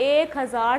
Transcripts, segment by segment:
1000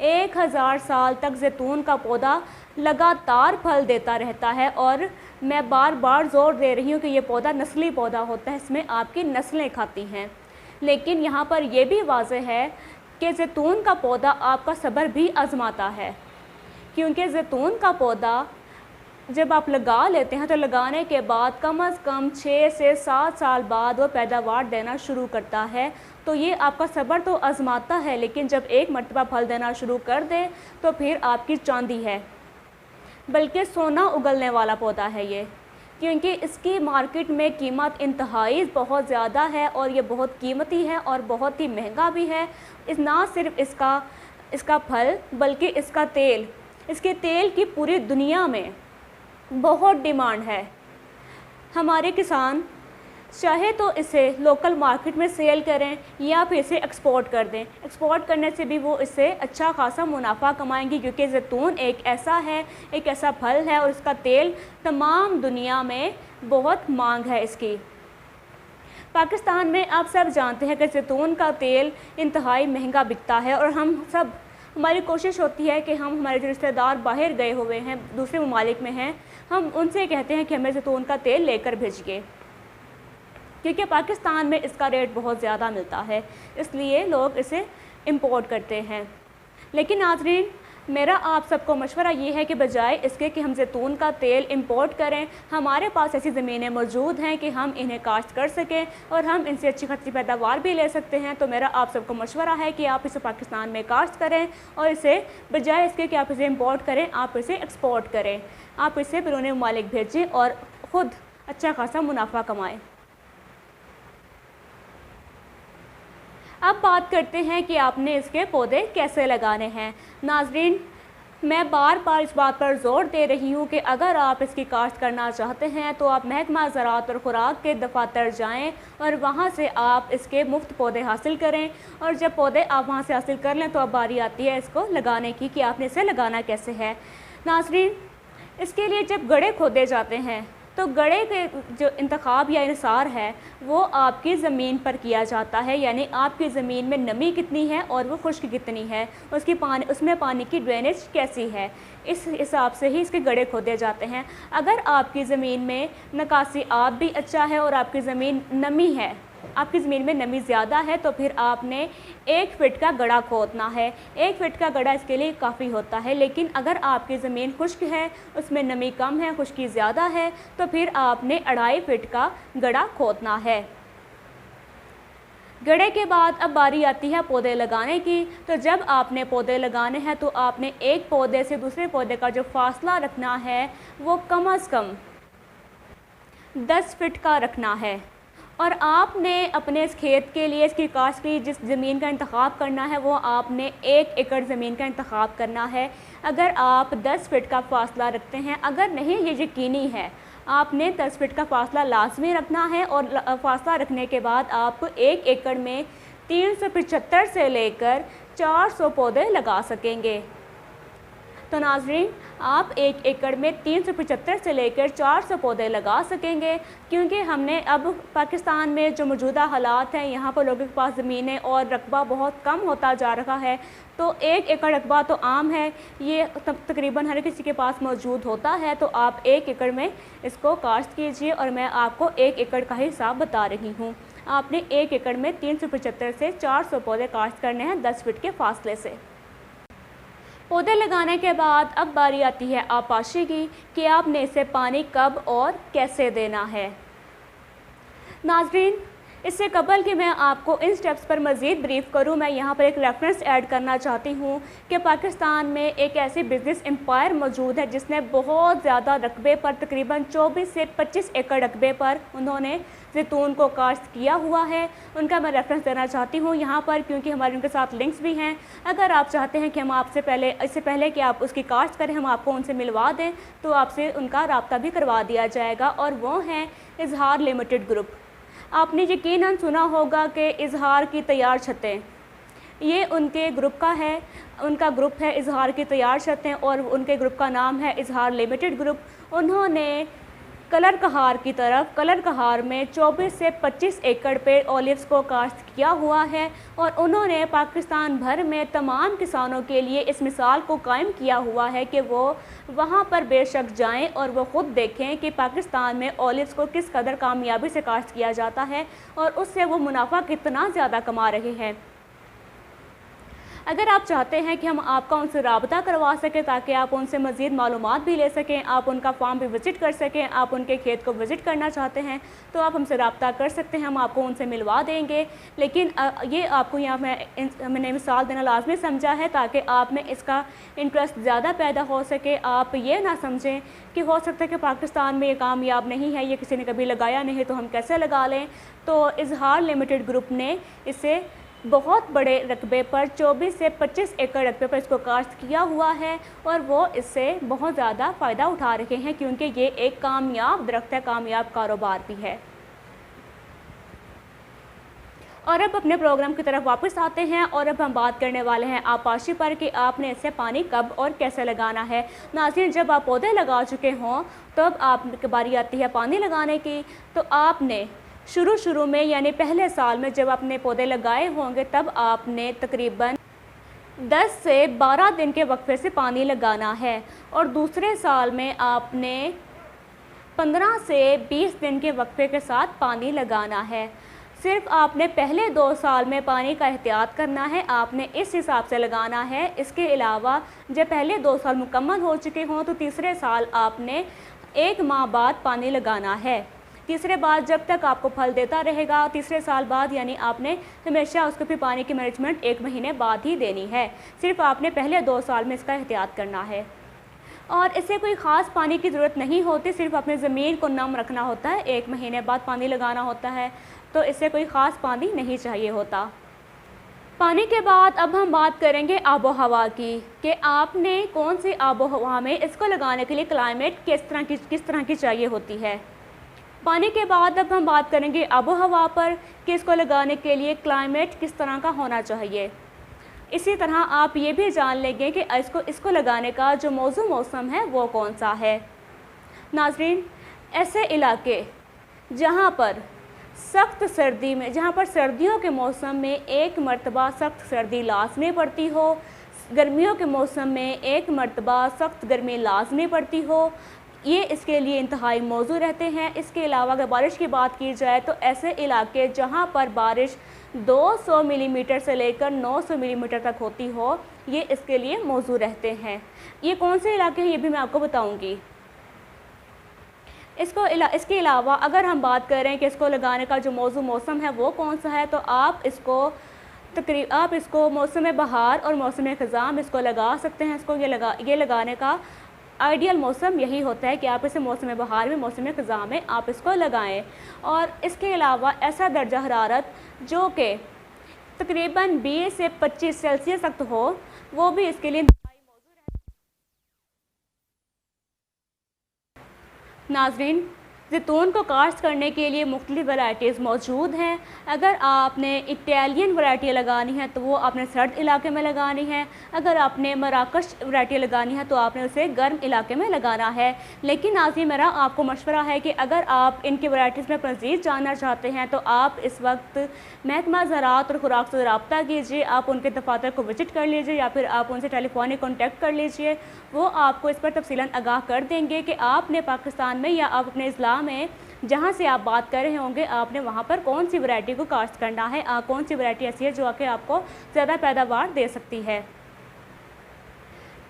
1000 سال تک زیتون کا پودا لگاتار پھل دیتا رہتا ہے، اور میں بار بار زور دے رہی ہوں کہ یہ پودا نسلی پودا ہوتا ہے، اس میں آپ کی نسلیں کھاتی ہیں۔ لیکن یہاں پر یہ بھی واضح ہے کہ زیتون کا پودا آپ کا صبر بھی آزماتا ہے، کیونکہ زیتون کا پودا جب آپ لگا لیتے ہیں تو لگانے کے بعد کم از کم 6 سے 7 سال بعد وہ پیداوار دینا شروع کرتا ہے۔ تو یہ آپ کا صبر تو آزماتا ہے، لیکن جب ایک مرتبہ پھل دینا شروع کر دے تو پھر آپ کی چاندی ہے، بلکہ سونا اگلنے والا پودا ہے یہ، کیونکہ اس کی مارکیٹ میں قیمت انتہائی بہت زیادہ ہے، اور یہ بہت قیمتی ہے اور بہت ہی مہنگا بھی ہے۔ نہ صرف اس کا پھل بلکہ اس کا تیل، اس کے تیل کی پوری دنیا میں بہت ڈیمانڈ ہے۔ ہمارے کسان چاہے تو اسے لوکل مارکیٹ میں سیل کریں یا پھر اسے ایکسپورٹ کر دیں، ایکسپورٹ کرنے سے بھی وہ اس سے اچھا خاصا منافع کمائیں گی، کیونکہ زیتون ایک ایسا پھل ہے اور اس کا تیل تمام دنیا میں بہت مانگ ہے اس کی۔ پاکستان میں آپ سب جانتے ہیں کہ زیتون کا تیل انتہائی مہنگا بکتا ہے، اور ہماری کوشش ہوتی ہے کہ ہمارے جو رشتہ دار باہر گئے ہوئے ہیں، دوسرے ممالک میں ہیں، ہم ان سے کہتے ہیں کہ ہمیں زیتون کا تیل لے کر بھیجیے، کیونکہ پاکستان میں اس کا ریٹ بہت زیادہ ملتا ہے، اس لیے لوگ اسے امپورٹ کرتے ہیں۔ لیکن ناظرین، میرا آپ سب کو مشورہ یہ ہے کہ بجائے اس کے کہ ہم زیتون کا تیل امپورٹ کریں، ہمارے پاس ایسی زمینیں موجود ہیں کہ ہم انہیں کاشت کر سکیں اور ہم ان سے اچھی خاصی پیداوار بھی لے سکتے ہیں۔ تو میرا آپ سب کو مشورہ ہے کہ آپ اسے پاکستان میں کاشت کریں، اور اسے بجائے اس کے کہ آپ اسے امپورٹ کریں، آپ اسے ایکسپورٹ کریں، آپ اسے بیرون ممالک بھیجیں اور خود اچھا خاصا منافع کمائیں۔ اب بات کرتے ہیں کہ آپ نے اس کے پودے کیسے لگانے ہیں۔ ناظرین، میں بار بار اس بات پر زور دے رہی ہوں کہ اگر آپ اس کی کاشت کرنا چاہتے ہیں تو آپ محکمہ زراعت اور خوراک کے دفاتر جائیں اور وہاں سے آپ اس کے مفت پودے حاصل کریں، اور جب پودے آپ وہاں سے حاصل کر لیں تو اب باری آتی ہے اس کو لگانے کی کہ آپ نے اسے لگانا کیسے ہے۔ ناظرین، اس کے لیے جب گڑھے کھودے جاتے ہیں تو گڑھے کے جو انتخاب یا انحصار ہے وہ آپ کی زمین پر کیا جاتا ہے، یعنی آپ کی زمین میں نمی کتنی ہے اور وہ خشک کتنی ہے، اس میں پانی کی ڈرینیج کیسی ہے، اس حساب سے ہی اس کے گڑھے کھودے جاتے ہیں۔ اگر آپ کی زمین میں نکاسی آب بھی اچھا ہے اور آپ کی زمین میں نمی زیادہ ہے تو پھر آپ نے 1 فٹ کا گڑھا کھودنا ہے۔ 1 فٹ کا گڑھا اس کے لیے کافی ہوتا ہے، لیکن اگر آپ کی زمین خشک ہے، اس میں نمی کم ہے، خشکی زیادہ ہے، تو پھر آپ نے 2.5 فٹ کا گڑھا کھودنا ہے۔ گڑھے کے بعد اب باری آتی ہے پودے لگانے کی۔ تو جب آپ نے پودے لگانے ہیں تو آپ نے ایک پودے سے دوسرے پودے کا جو فاصلہ رکھنا ہے وہ کم از کم 10 فٹ کا رکھنا ہے، اور آپ نے اپنے اس کھیت کے لیے، اس کی کاشت کی جس زمین کا انتخاب کرنا ہے وہ آپ نے 1 ایکڑ زمین کا انتخاب کرنا ہے۔ اگر آپ 10 فٹ کا فاصلہ رکھتے ہیں، اگر نہیں یہ یقینی ہے، آپ نے 10 فٹ کا فاصلہ لازمی رکھنا ہے، اور فاصلہ رکھنے کے بعد آپ 1 ایکڑ میں 375 سے لے کر 400 پودے لگا سکیں گے۔ تو ناظرین، آپ 1 ایکڑ میں 375 سے لے کر 400 پودے لگا سکیں گے، کیونکہ ہم نے اب پاکستان میں جو موجودہ حالات ہیں، یہاں پر لوگوں کے پاس زمینیں اور رقبہ بہت کم ہوتا جا رہا ہے، تو 1 ایکڑ رقبہ تو عام ہے، یہ تقریباً ہر کسی کے پاس موجود ہوتا ہے۔ تو آپ 1 ایکڑ میں اس کو کاشت کیجئے، اور میں آپ کو 1 ایکڑ کا ہی حساب بتا رہی ہوں۔ آپ نے 1 ایکڑ میں 375 سے 400 پودے کاشت کرنے ہیں 10 فٹ کے فاصلے سے۔ پودے لگانے کے بعد اب باری آتی ہے آبپاشی کی کہ آپ نے اسے پانی کب اور کیسے دینا ہے۔ ناظرین، اس سے قبل کہ میں آپ کو ان سٹیپس پر مزید بریف کروں، میں یہاں پر ایک ریفرنس ایڈ کرنا چاہتی ہوں کہ پاکستان میں ایک ایسی بزنس امپائر موجود ہے جس نے بہت زیادہ رقبے پر، تقریباً 24 سے 25 ایکڑ رقبے پر انہوں نے زیتون کو کاشت کیا ہوا ہے۔ ان کا میں ریفرنس دینا چاہتی ہوں یہاں پر، کیونکہ ہمارے ان کے ساتھ لنکس بھی ہیں۔ اگر آپ چاہتے ہیں کہ ہم آپ سے اس سے پہلے کہ آپ اس کی کاشت کریں ہم آپ کو ان سے ملوا دیں، تو آپ سے ان کا رابطہ بھی کروا دیا جائے گا، اور وہ ہیں اظہار لمیٹڈ گروپ۔ آپ نے یقیناً سنا ہوگا کہ اظہار کی تیار چھتیں، یہ ان کے گروپ کا ہے، ان کا گروپ ہے اظہار کی تیار چھتیں، اور ان کے گروپ کا نام ہے اظہار لمیٹڈ گروپ۔ انہوں نے کلر کہار کی طرف کلر کہار میں 24 سے 25 ایکڑ پہ اولیوز کو کاشت کیا ہوا ہے، اور انہوں نے پاکستان بھر میں تمام کسانوں کے لیے اس مثال کو قائم کیا ہوا ہے کہ وہ وہاں پر بے شک جائیں اور وہ خود دیکھیں کہ پاکستان میں اولیوز کو کس قدر کامیابی سے کاشت کیا جاتا ہے اور اس سے وہ منافع کتنا زیادہ کما رہے ہیں۔ اگر آپ چاہتے ہیں کہ ہم آپ کا ان سے رابطہ کروا سکیں تاکہ آپ ان سے مزید معلومات بھی لے سکیں، آپ ان کا فارم بھی وزٹ کر سکیں، آپ ان کے کھیت کو وزٹ کرنا چاہتے ہیں تو آپ ہم سے رابطہ کر سکتے ہیں، ہم آپ کو ان سے ملوا دیں گے۔ لیکن یہ آپ کو یہاں میں نے مثال دینا لازمی سمجھا ہے تاکہ آپ میں اس کا انٹرسٹ زیادہ پیدا ہو سکے۔ آپ یہ نہ سمجھیں کہ ہو سکتا ہے کہ پاکستان میں یہ کامیاب نہیں ہے، یہ کسی نے کبھی لگایا نہیں ہے تو ہم کیسے لگا لیں۔ تو اظہار لمیٹڈ گروپ نے اسے بہت بڑے رقبے پر 24 سے 25 ایکڑ رقبے پر اس کو کاشت کیا ہوا ہے، اور وہ اس سے بہت زیادہ فائدہ اٹھا رہے ہیں کیونکہ یہ ایک کامیاب درخت ہے، کامیاب کاروبار بھی ہے۔ اور اب اپنے پروگرام کی طرف واپس آتے ہیں، اور اب ہم بات کرنے والے ہیں آبپاشی پر کہ آپ نے اسے پانی کب اور کیسے لگانا ہے۔ ناظرین، جب آپ پودے لگا چکے ہوں تب آپ کی باری آتی ہے پانی لگانے کی، تو آپ نے شروع میں یعنی پہلے سال میں جب آپ نے پودے لگائے ہوں گے تب آپ نے تقریباً 10 سے 12 دن کے وقفے سے پانی لگانا ہے، اور دوسرے سال میں آپ نے 15 سے 20 دن کے وقفے کے ساتھ پانی لگانا ہے۔ صرف آپ نے پہلے 2 سال میں پانی کا احتیاط کرنا ہے، آپ نے اس حساب سے لگانا ہے۔ اس کے علاوہ جب پہلے 2 سال مکمل ہو چکے ہوں تو تیسرے سال آپ نے 1 ماہ بعد پانی لگانا ہے۔ تیسرے بار جب تک آپ کو پھل دیتا رہے گا، تیسرے سال بعد یعنی آپ نے ہمیشہ اس کو پھر پانی کی مینجمنٹ 1 مہینے بعد ہی دینی ہے۔ صرف آپ نے پہلے 2 سال میں اس کا احتیاط کرنا ہے، اور اسے کوئی خاص پانی کی ضرورت نہیں ہوتی، صرف اپنے زمین کو نم رکھنا ہوتا ہے، 1 مہینے بعد پانی لگانا ہوتا ہے، تو اس سے کوئی خاص پانی نہیں چاہیے ہوتا۔ پانی کے بعد اب ہم بات کریں گے آب و ہوا کی کہ آپ نے کون سی آب و ہوا میں اس کو لگانے کے لیے کلائمیٹ کس طرح کی چاہیے ہوتی ہے۔ پانی کے بعد اب ہم بات کریں گے آب و ہوا پر کہ اس کو لگانے کے لیے کلائمیٹ کس طرح کا ہونا چاہیے۔ اسی طرح آپ یہ بھی جان لیں گے کہ اس کو لگانے کا جو موسم ہے وہ کون سا ہے۔ ناظرین، ایسے علاقے جہاں پر سردیوں کے موسم میں 1 مرتبہ سخت سردی لازمی پڑتی ہو، گرمیوں کے موسم میں 1 مرتبہ سخت گرمی لازمی پڑتی ہو، یہ اس کے لیے انتہائی موزوں رہتے ہیں۔ اس کے علاوہ اگر بارش کی بات کی جائے تو ایسے علاقے جہاں پر بارش 200 ملی میٹر سے لے کر 900 ملی میٹر تک ہوتی ہو، یہ اس کے لیے موزوں رہتے ہیں۔ یہ کون سے علاقے ہیں یہ بھی میں آپ کو بتاؤں گی۔ اس کے علاوہ اگر ہم بات کریں کہ اس کو لگانے کا جو موسم ہے وہ کون سا ہے، تو آپ اس کو موسم بہار اور موسم خزاں اس کو لگا سکتے ہیں۔ یہ لگانے کا آئیڈیل موسم یہی ہوتا ہے کہ آپ اسے موسم بہار میں، موسم خزاں میں آپ اس کو لگائیں۔ اور اس کے علاوہ ایسا درجہ حرارت جو کہ تقریباً 20 سے 25 سیلسیس تک ہو، وہ بھی اس کے لیے انتہائی موزوں رہتا ہے۔ ناظرین، زیتون کو کاشت کرنے کے لیے مختلف ورائٹیز موجود ہیں۔ اگر آپ نے اٹیلین ورائٹی لگانی ہے تو وہ آپ نے سرد علاقے میں لگانی ہے، اگر آپ نے مراکش ورائٹی لگانی ہے تو آپ نے اسے گرم علاقے میں لگانا ہے۔ لیکن ناظرین، میرا آپ کو مشورہ ہے کہ اگر آپ ان کی ورائٹیز میں مزید جاننا چاہتے ہیں تو آپ اس وقت محکمہ زراعت اور خوراک سے رابطہ کیجیے، آپ ان کے دفاتر کو وزٹ کر لیجیے یا پھر آپ ان سے ٹیلی فونک کانٹیکٹ کر لیجیے، وہ آپ کو اس پر تفصیلاً آگاہ کر دیں گے کہ آپ نے پاکستان میں یا آپ اپنے اضلاع میں جہاں سے آپ بات کر رہے ہوں گے آپ نے وہاں پر کون سی ورائٹی کو کاشت کرنا ہے، کون سی ورائٹی ایسی ہے جو کہ آپ کو زیادہ پیداوار دے سکتی ہے۔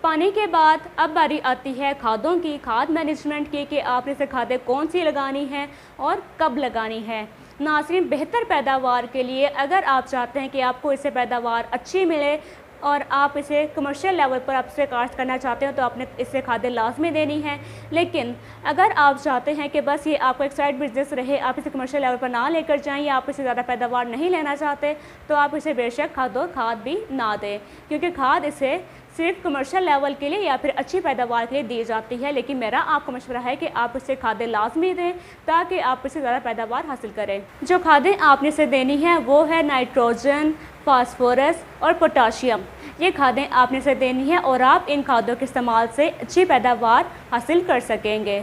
پانی کے بعد اب باری آتی ہے کھادوں کی، کھاد مینجمنٹ کی کہ آپ نے اسے کھادیں کون سی لگانی ہے اور کب لگانی ہے۔ ناظرین، بہتر پیداوار کے لیے اگر آپ چاہتے ہیں کہ آپ کو اس سے پیداوار اچھی ملے اور آپ اسے کمرشل لیول پر آپ اسے کاشت کرنا چاہتے ہیں تو آپ نے اس سے کھادیں لازمی دینی ہیں۔ لیکن اگر آپ چاہتے ہیں کہ بس یہ آپ کو ایک سائڈ بزنس رہے، آپ اسے کمرشل لیول پر نہ لے کر جائیں یا آپ اسے زیادہ پیداوار نہیں لینا چاہتے، تو آپ اسے بے شک کھاد بھی نہ دیں، کیونکہ کھاد اسے صرف کمرشل لیول کے لیے یا پھر اچھی پیداوار کے لیے دی جاتی ہے۔ لیکن میرا آپ کو مشورہ ہے کہ آپ اسے کھادیں لازمی دیں تاکہ آپ اسے زیادہ پیداوار حاصل کریں۔ جو کھادیں آپ نے اسے دینی ہیں وہ ہے نائٹروجن، فاسفورس اور پوٹاشیم۔ یہ کھادیں آپ نے اسے دینی ہیں اور آپ ان کھادوں کے استعمال سے اچھی پیداوار حاصل کر سکیں گے۔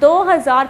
2000